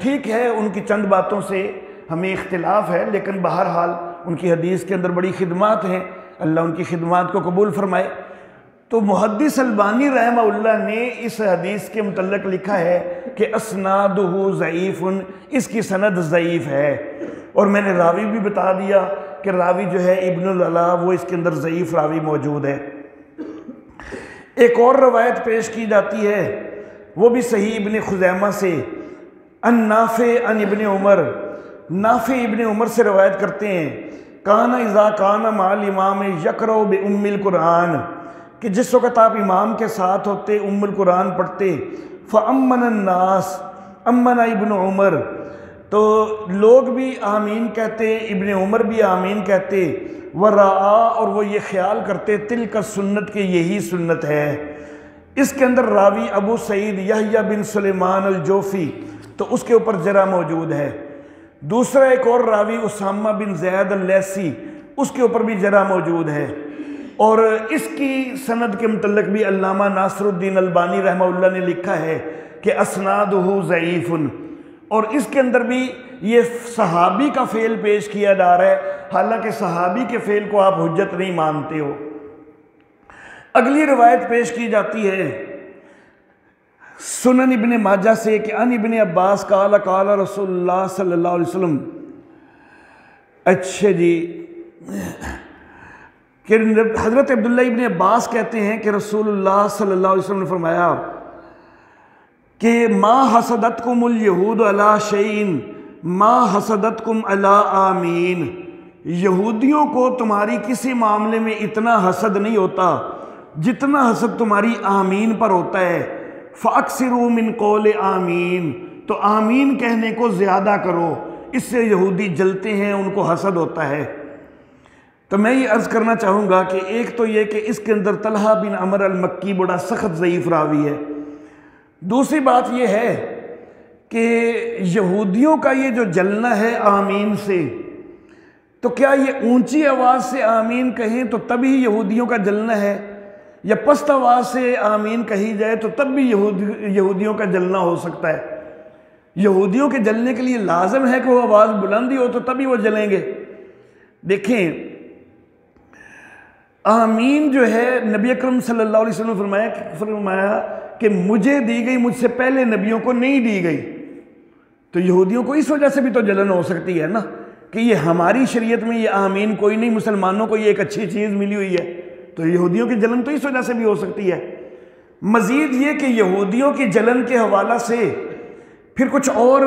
ठीक है उनकी चंद बातों से हमें इख्तिलाफ है, लेकिन बहरहाल उनकी हदीस के अंदर बड़ी खिदमात हैं। अल्लाह उनकी खिदमात को कबूल फरमाए। तो मुहद्दिस अलबानी रहमहुल्लाह ने इस हदीस के मुतल्लिक़ लिखा है कि अस्नादुहु ज़ईफ़ुन, इसकी सनद ज़ईफ़ है। और मैंने रावी भी बता दिया कि रावी जो है इब्नुल अला वो इसके अंदर ज़ईफ़ रावी मौजूद है। एक और रवायत पेश की जाती है, वो भी सही इब्ने खुज़ैमा से, अन नाफ़े अन इब्ने उमर, नाफ़े इब्ने उमर से रवायत करते हैं, काना इज़ा काना माल इमाम यक़रउ बि उम्मिल कुरान, कि जिस वक़्त आप इमाम के साथ होते उम्मुल कुरान पढ़ते, फ़अम्मन अन्नास अम्मना इब्न उमर, तो लोग भी आमीन कहते, इब्ने उमर भी आमीन कहते, वरा, और वो ये ख्याल करते तिल का सुन्नत के यही सुन्नत है। इसके अंदर रावी अबू सईद यहया बिन सुलेमान अल जोफ़ी, तो उसके ऊपर जरा मौजूद है। दूसरा एक और रावी उसामा बिन ज़ैद अल लैसी, उसके ऊपर भी जरा मौजूद है। और इसकी सनद के मुतल्लिक़ भी अल्लामा नासरुद्दीन अलबानी रहमहुल्लाह ने लिखा है कि अस्नादुहु ज़ईफ़ुन, और इसके अंदर भी ये सहाबी का फ़ेल पेश किया जा रहा है, हालांकि सहाबी के फ़ेल को आप हुज्जत नहीं मानते हो। अगली रिवायत पेश की जाती है सुनन इब्ने माजा से कि अन इब्ने अब्बास काला काला रसूलुल्लाह सल्लल्लाहु अलैहि वसल्लम, अच्छा जी, कि हज़रत अब्दुल्लाह इब्ने अब्बास कहते हैं कि रसूलुल्लाह सल्लल्लाहु अलैहि वसल्लम ने फरमाया कि मा हसदतकुमुल यहूद अला शैइन मा हसदतकुम अला आमीन, यहूदियों को तुम्हारी किसी मामले में इतना हसद नहीं होता जितना हसद तुम्हारी आमीन पर होता है। फ़अक्सिरू मिन कौल आमीन, तो आमीन कहने को ज़्यादा करो, इससे यहूदी जलते हैं, उनको हसद होता है। तो मैं ये अर्ज़ करना चाहूँगा कि एक तो ये कि इसके अंदर तलहा बिन अमर अल मक्की बड़ा सख्त ज़ईफ़ रावी है। दूसरी बात यह है कि यहूदियों का ये जो जलना है आमीन से, तो क्या ये ऊंची आवाज़ से आमीन कहें तो तभी यहूदियों का जलना है, या पस्त आवाज़ से आमीन कही जाए तो तब भी यहूदियों का जलना हो सकता है? यहूदियों के जलने के लिए लाजम है कि वो आवाज़ बुलंदी हो तो तभी वो जलेंगे। देखें, आमीन जो है नबी अकरम सल्लल्लाहु अलैहि वसल्लम ने फरमाया कि मुझे दी गई, मुझसे पहले नबियों को नहीं दी गई। तो यहूदियों को इस वजह से भी तो जलन हो सकती है ना, कि ये हमारी शरीयत में ये आमीन कोई नहीं, मुसलमानों को ये एक अच्छी चीज़ मिली हुई है, तो यहूदियों की जलन तो इस वजह से भी हो सकती है। मज़ीद ये कि यहूदियों की जलन के हवाला से फिर कुछ और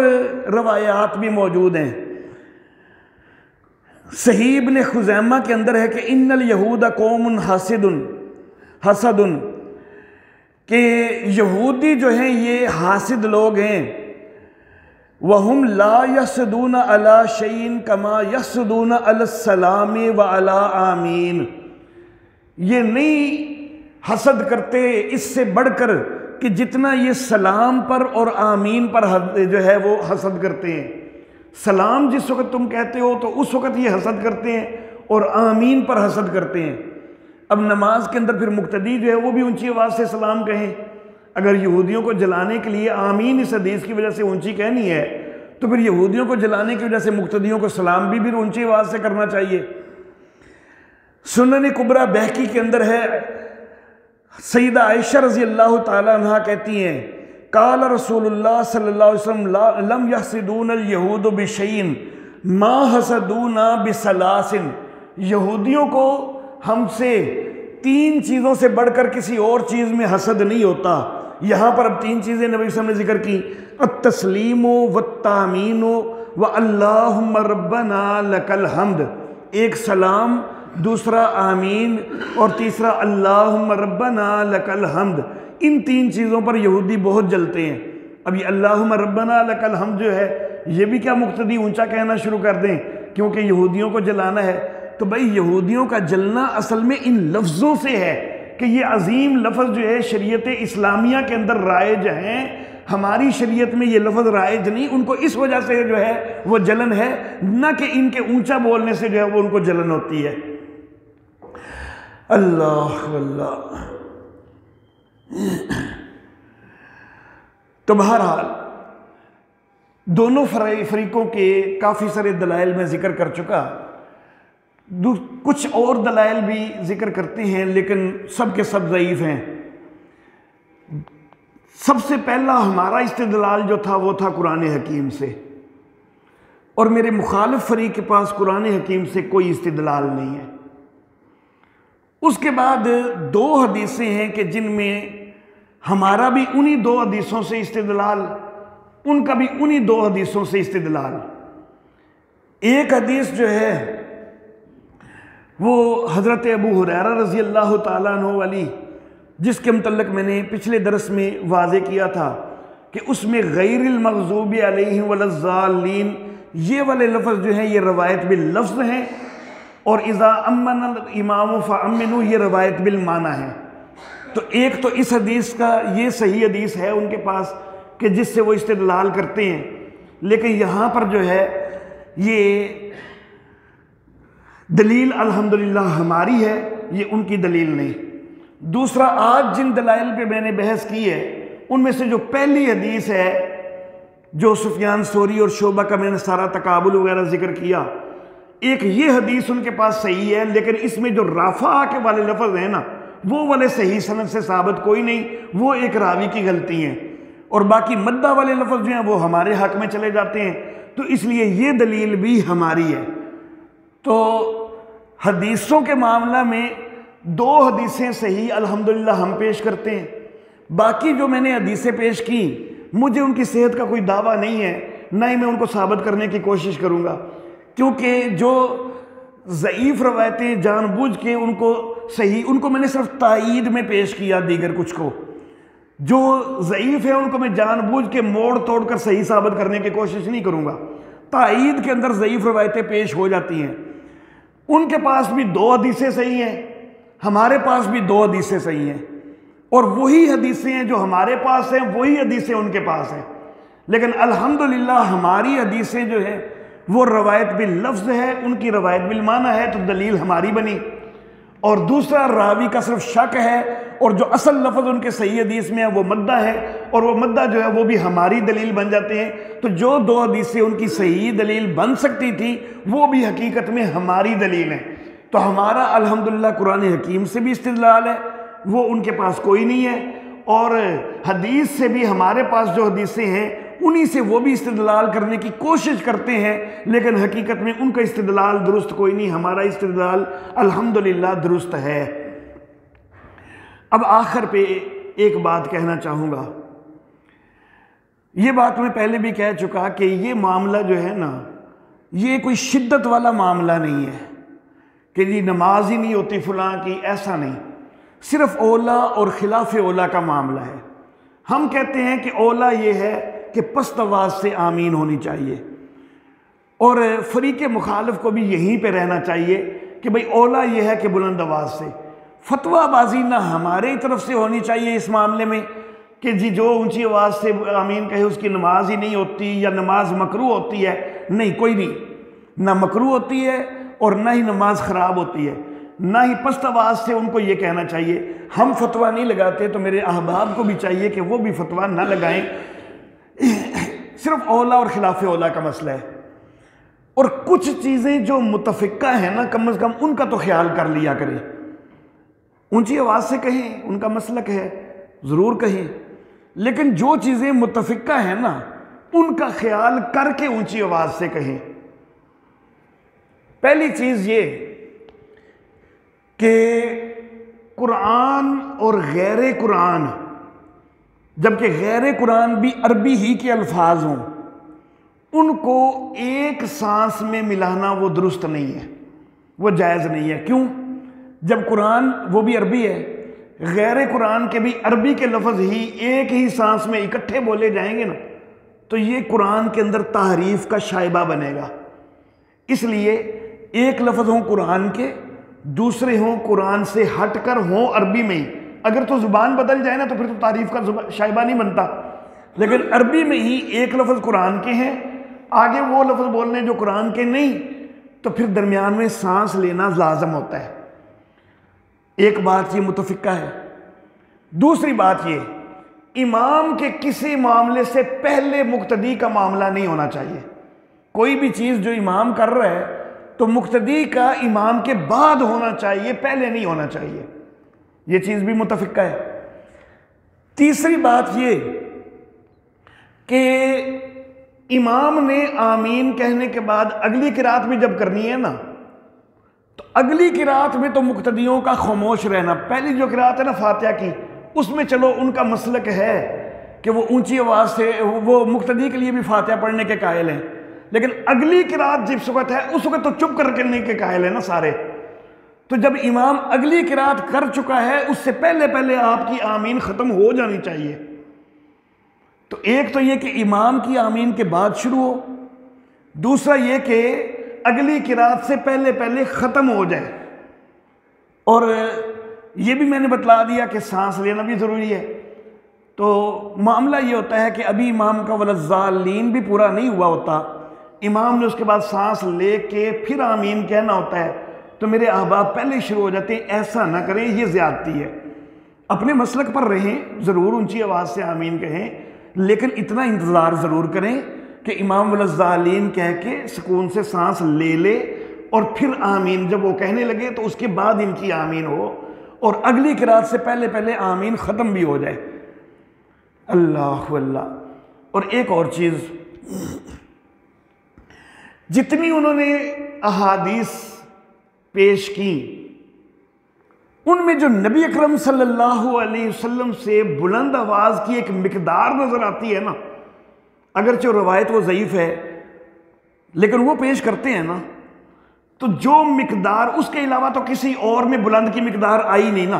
रवायात भी मौजूद हैं। सही इब्ने खुज़ैमा के अंदर है कि इन्नल यहूदा कौमुन हसदुन, कि यहूदी जो हैं ये हासिद लोग हैं। वहुम ला यसदून अला शैइन कमा यसदून अलस्सलाम व अला आमीन, ये नहीं हसद करते इससे बढ़कर कि जितना ये सलाम पर और आमीन पर जो है वो हसद करते हैं। सलाम जिस वक़्त तुम कहते हो तो उस वक़्त ये हसद करते हैं और आमीन पर हसद करते हैं। अब नमाज के अंदर फिर मुक्तदी जो है वो भी ऊंची आवाज़ से सलाम कहें। अगर यहूदियों को जलाने के लिए आमीन इस हदीस की वजह से ऊंची कहनी है, तो फिर यहूदियों को जलाने की वजह से मुक्तदियों को सलाम भी फिर ऊंची आवाज़ से करना चाहिए। सुनन कुबरा बहकी के अंदर है, सईदा आयशा रज़ी अल्लाह ताला अन्हा कहती हैं, काल रसूलुल्लाह सल्लल्लाहु अलैहि वसल्लम लम यहसिदून अल यहूद बिशैइन मा हसदूना बिसलासिन, यहूदियों को हमसे 3 चीज़ों से बढ़कर किसी और चीज़ में हसद नहीं होता। यहाँ पर अब 3 चीज़ें नबी सल्लल्लाहु अलैहि वसल्लम ने जिक्र की, अत्तस्लीमो वत्तामीनो व अल्लाहुम्मा रब्बना लकल हम्द, एक सलाम, दूसरा आमीन और तीसरा अल्लाहुम्मा रब्बना लकल हम्द। इन 3 चीज़ों पर यहूदी बहुत जलते हैं। अब ये अल्लाहुम्मा रब्बना लकल हम्द जो है, ये भी क्या मुक्तदी ऊंचा कहना शुरू कर दें क्योंकि यहूदियों को जलाना है? तो भाई यहूदियों का जलना असल में इन लफ्ज़ों से है कि ये अजीम लफ्ज़ जो है शरीयत इस्लामिया के अंदर राइज हैं, हमारी शरीयत में ये लफ्ज़ राइज नहीं। उनको इस वजह से जो है वो जलन है, न कि इनके ऊंचा बोलने से जो है वो उनको जलन होती है। अल्लाह अल्लाह। तो बहरहाल दोनों फरीकों के काफ़ी सारे दलाइल में ज़िक्र कर चुका, कुछ और दलाइल भी ज़िक्र करते हैं लेकिन सब के सब ज़ईफ़ हैं। सबसे पहला हमारा इस्तिदलाल जो था वो था कुरान हकीम से, और मेरे मुखालिफ फरीक के पास कुरान हकीम से कोई इस्तिदलाल नहीं है। उसके बाद दो हदीसें हैं कि जिनमें हमारा भी उन्हीं दो हदीसों से इस्तिदलाल, उनका भी उन्हीं दो हदीसों से इस्तिदलाल। एक हदीस जो है वो हज़रत अबू हुरैरा रज़ी अल्लाह ताला अन्हु वाली, जिसके मुतल्लिक़ मैंने पिछले दरस में वाज़े किया था कि उसमें गैरिल मग़ज़ूबि अलैहिम वलज़्ज़ालीन ये वाले लफ्ज़ जो हैं ये रवायत बिल लफ्ज़ हैं, और इज़ा अम्मन इमाम फ़अम्मिनू ये रवायत बिल माना है। तो एक तो इस हदीस का ये सही हदीस है उनके पास कि जिससे वो इस्तिदलाल करते हैं, लेकिन यहाँ पर जो है ये दलील अल्हम्दुलिल्लाह हमारी है, ये उनकी दलील नहीं। दूसरा, आज जिन दलाइल पे मैंने बहस की है उनमें से जो पहली हदीस है जो सुफियान सोरी और शोबा का मैंने सारा तकाबुल वगैरह जिक्र किया, एक ये हदीस उनके पास सही है, लेकिन इसमें जो राफा के वाले लफ्ज़ हैं ना वो वाले सही सनद से साबित कोई नहीं, वो एक रावी की गलती है, और बाकी मद्दा वाले लफ्ज़ जो हैं वो हमारे हक में चले जाते हैं, तो इसलिए ये दलील भी हमारी है। तो हदीसों के मामला में दो हदीसें सही अल्हम्दुलिल्लाह हम पेश करते हैं। बाकी जो मैंने हदीसें पेश की मुझे उनकी सेहत का कोई दावा नहीं है, ना ही मैं उनको साबित करने की कोशिश करूँगा, क्योंकि जो ज़ईफ़ रवायतें जानबूझ के उनको सही, उनको मैंने सिर्फ तायीद में पेश किया, दीगर कुछ को जो ज़ईफ़ है उनको मैं जानबूझ के मोड़ तोड़ कर सही साबित करने की कोशिश नहीं करूँगा। तायीद के अंदर ज़ईफ़ रवायतें पेश हो जाती हैं। उनके पास भी दो हदीसें सही हैं, हमारे पास भी दो हदीसें सही हैं, और वही हदीसें हैं जो हमारे पास हैं वही हदीसें उनके पास हैं, लेकिन अल्हम्दुलिल्लाह हमारी हदीसें जो है वो रवायत बिल लफ्ज़ है, उनकी रवायत बिल माना है, तो दलील हमारी बनी। और दूसरा, रावी का सिर्फ शक है और जो असल लफ्ज़ उनके सही हदीस में है वो मद्दा है, और वो मद्दा जो है वो भी हमारी दलील बन जाते हैं। तो जो दो हदीसें उनकी सही दलील बन सकती थी वो भी हकीकत में हमारी दलील है। तो हमारा अल्हम्दुलिल्लाह कुरान हकीम से भी इस्तिदलाल है, वो उनके पास कोई नहीं है, और हदीस से भी हमारे पास जो हदीसें हैं उन्हीं से वो भी इस्तिदलाल करने की कोशिश करते हैं, लेकिन हकीकत में उनका इस्तिदलाल दुरुस्त कोई नहीं, हमारा इस्तिदलाल अल्हम्दुलिल्लाह दुरुस्त है। अब आखिर पे एक बात कहना चाहूँगा, ये बात मैं पहले भी कह चुका कि ये मामला जो है ना ये कोई शिद्दत वाला मामला नहीं है कि जी नमाज ही नहीं होती फलां की, ऐसा नहीं, सिर्फ ओला और खिलाफ ओला का मामला है। हम कहते हैं कि ओला ये है कि पस्त आवाज़ से आमीन होनी चाहिए, और फरीक मुखालिफ को भी यहीं पे रहना चाहिए कि भाई ओला ये है कि बुलंद आवाज़ से। फतवाबाजी ना हमारे तरफ से होनी चाहिए इस मामले में कि जी जो ऊंची आवाज़ से आमीन कहे उसकी नमाज ही नहीं होती या नमाज मकरू होती है। नहीं, कोई नहीं, ना मकरू होती है और ना ही नमाज ख़राब होती है, ना ही पस्त आवाज़ से उनको ये कहना चाहिए। हम फतवा नहीं लगाते तो मेरे अहबाब को भी चाहिए कि वो भी फतवा ना लगाएं। सिर्फ ओला और खिलाफ ओला का मसला है, और कुछ चीज़ें जो मुतफ़िका हैं ना कम से कम उनका तो ख्याल कर लिया करें। ऊंची आवाज़ से कहें, उनका मसलक है, ज़रूर कहें, लेकिन जो चीज़ें मुतफ़िका हैं ना उनका ख्याल करके ऊंची आवाज़ से कहें। पहली चीज़ ये कि कुरान और गैर कुरान, जबकि गैर कुरान भी अरबी ही के अल्फाज हों, उनको एक सांस में मिलाना वो दुरुस्त नहीं है, वो जायज़ नहीं है। क्यों? जब कुरान वो भी अरबी है, गैर कुरान के भी अरबी के लफ्ज़ ही एक ही सांस में इकट्ठे बोले जाएंगे ना, तो ये कुरान के अंदर तहरीफ का शाइबा बनेगा। इसलिए एक लफ्ज़ हों कुरान के, दूसरे हों कुरान से हटकर हों अरबी में ही। अगर तो ज़ुबान बदल जाए ना तो फिर तो तारीफ़ का शाइबा नहीं बनता, लेकिन अरबी में ही एक लफ्ज़ कुरान के हैं, आगे वो लफ्ज़ बोलने जो कुरान के नहीं, तो फिर दरमियान में सांस लेना लाजम होता है। एक बात ये मुतफ़िका है। दूसरी बात ये, इमाम के किसी मामले से पहले मुक्तदी का मामला नहीं होना चाहिए। कोई भी चीज़ जो इमाम कर रहा है तो मुक्तदी का इमाम के बाद होना चाहिए, पहले नहीं होना चाहिए। ये चीज़ भी मुतफ़िका है। तीसरी बात ये कि इमाम ने आमीन कहने के बाद अगली किरात भी जब करनी है ना, तो अगली किरात में तो मुक्तदियों का खामोश रहना, पहली जो किरात है ना फातिहा की, उसमें चलो उनका मसलक है कि वो ऊंची आवाज़ से वो मुक्तदी के लिए भी फातिहा पढ़ने के कायल हैं, लेकिन अगली किरात जिस वक्त है उस वक्त तो चुप करने के कायल है ना सारे। तो जब इमाम अगली किरात कर चुका है उससे पहले पहले आपकी आमीन ख़त्म हो जानी चाहिए। तो एक तो ये कि इमाम की आमीन के बाद शुरू हो, दूसरा ये कि अगली किरात से पहले पहले ख़त्म हो जाए। और ये भी मैंने बतला दिया कि सांस लेना भी ज़रूरी है। तो मामला ये होता है कि अभी इमाम का वलज़ालीन भी पूरा नहीं हुआ होता, इमाम ने उसके बाद सांस ले के फिर आमीन कहना होता है, तो मेरे अहबाब पहले शुरू हो जाते हैं। ऐसा ना करें, ये ज़्यादती है। अपने मसलक पर रहें, ज़रूर ऊंची आवाज़ से आमीन कहें, लेकिन इतना इंतज़ार ज़रूर करें कि इमाम वलज़ालीन कह के सुकून से सांस ले ले और फिर आमीन जब वो कहने लगे तो उसके बाद इनकी आमीन हो और अगली किरात से पहले पहले आमीन ख़त्म भी हो जाए। अल्लाह अल्लाह। और एक और चीज़, जितनी उन्होंने अहादीस पेश की उनमें जो नबी अकरम सल्लल्लाहु अलैहि वसल्लम से बुलंद आवाज़ की एक मिकदार नज़र आती है ना, अगरचे रवायत वो ज़ईफ़ है लेकिन वो पेश करते हैं ना, तो जो मिकदार उसके अलावा तो किसी और में बुलंद की मिकदार आई नहीं ना।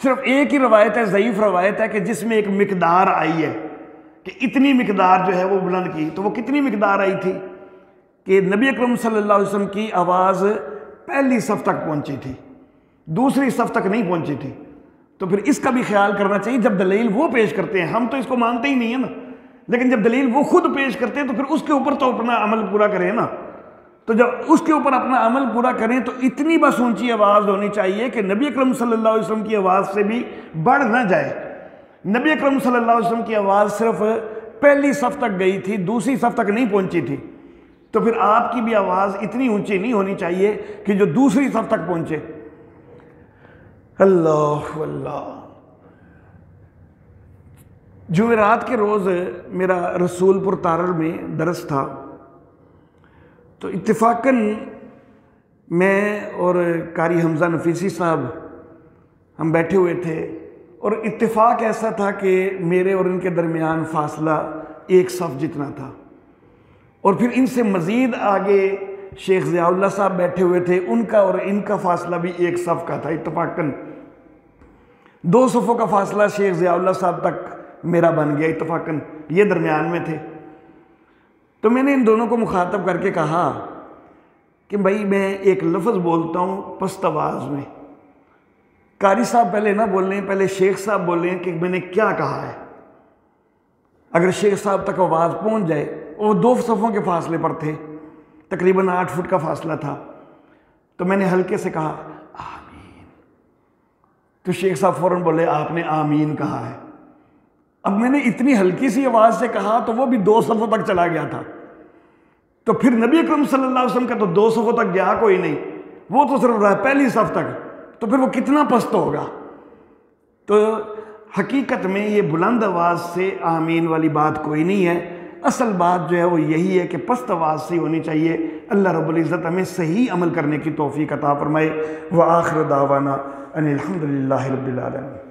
सिर्फ एक ही रवायत है, ज़ईफ़ रवायत है कि जिसमें एक मिकदार आई है कि इतनी मिकदार जो है वो बुलंद की। तो वो कितनी मिकदार आई थी कि नबी अकरम सल्लल्लाहु अलैहि वसल्लम की आवाज़ पहली सफ़ तक पहुंची थी, दूसरी सफ़ तक नहीं पहुंची थी। तो फिर इसका भी ख्याल करना चाहिए जब दलील वो पेश करते हैं। हम तो इसको मानते ही नहीं है ना, लेकिन जब दलील वो खुद पेश करते हैं तो फिर उसके ऊपर तो अपना अमल पूरा करें ना। तो जब उसके ऊपर अपना अमल पूरा करें तो इतनी बस ऊंची आवाज़ होनी चाहिए कि नबी अकरम सल्लल्लाहु अलैहि वसल्लम की आवाज़ से भी बढ़ ना जाए। नबी अकरम सल्लल्लाहु अलैहि वसल्लम की आवाज़ सिर्फ पहली सफ़ तक गई थी, दूसरी सफ़ तक नहीं पहुंची थी। तो फिर आपकी भी आवाज़ इतनी ऊंची नहीं होनी चाहिए कि जो दूसरी सफ़ तक पहुंचे। अल्लाह अल्लाह। जुमेरात के रोज़ मेरा रसूलपुर तारल में दरस था, तो इत्तेफाकन मैं और कारी हमज़ा नफीसी साहब हम बैठे हुए थे और इत्तेफाक ऐसा था कि मेरे और इनके दरमियान फासला एक सफ़ जितना था और फिर इनसे मज़ीद आगे शेख ज़ियाउल्लाह साहब बैठे हुए थे, उनका और इनका फासला भी एक सफ़ का था। इत्तेफाकन 2 सफ़ों का फासला शेख ज़ियाउल्लाह साहब तक मेरा बन गया, इत्तेफाकन ये दरमियान में थे। तो मैंने इन दोनों को मुखातब करके कहा कि भाई मैं एक लफ्ज़ बोलता हूँ पस्त आवाज़ में, कारी साहब पहले ना बोलें, पहले शेख साहब बोलें कि मैंने क्या कहा है। अगर शेख साहब तक आवाज़ पहुँच जाए, वो 2 सफ़ों के फासले पर थे, तकरीबन 8 फुट का फासला था, तो मैंने हल्के से कहा आमीन। तो शेख साहब फ़ौरन बोले आपने आमीन कहा है। अब मैंने इतनी हल्की सी आवाज़ से कहा तो वो भी 2 सफ़ों तक चला गया था। तो फिर नबी अकरम सल्लल्लाहु अलैहि वसल्लम का तो 2 सफ़ों तक गया कोई नहीं, वो तो सिर्फ रहा पहली सफ़ तक, तो फिर वो कितना पस्त होगा। तो हकीकत में ये बुलंद आवाज़ से आमीन वाली बात कोई नहीं है। असल बात जो है वो यही है कि पस्त आवाज़ से होनी चाहिए। अल्लाह रब्बुल इज़्ज़त हमें सही अमल करने की तौफ़ीक़ अता फ़रमाए। व आखिर दावाना अनिल हम्दुलिल्लाहि रब्बिल आलमीन।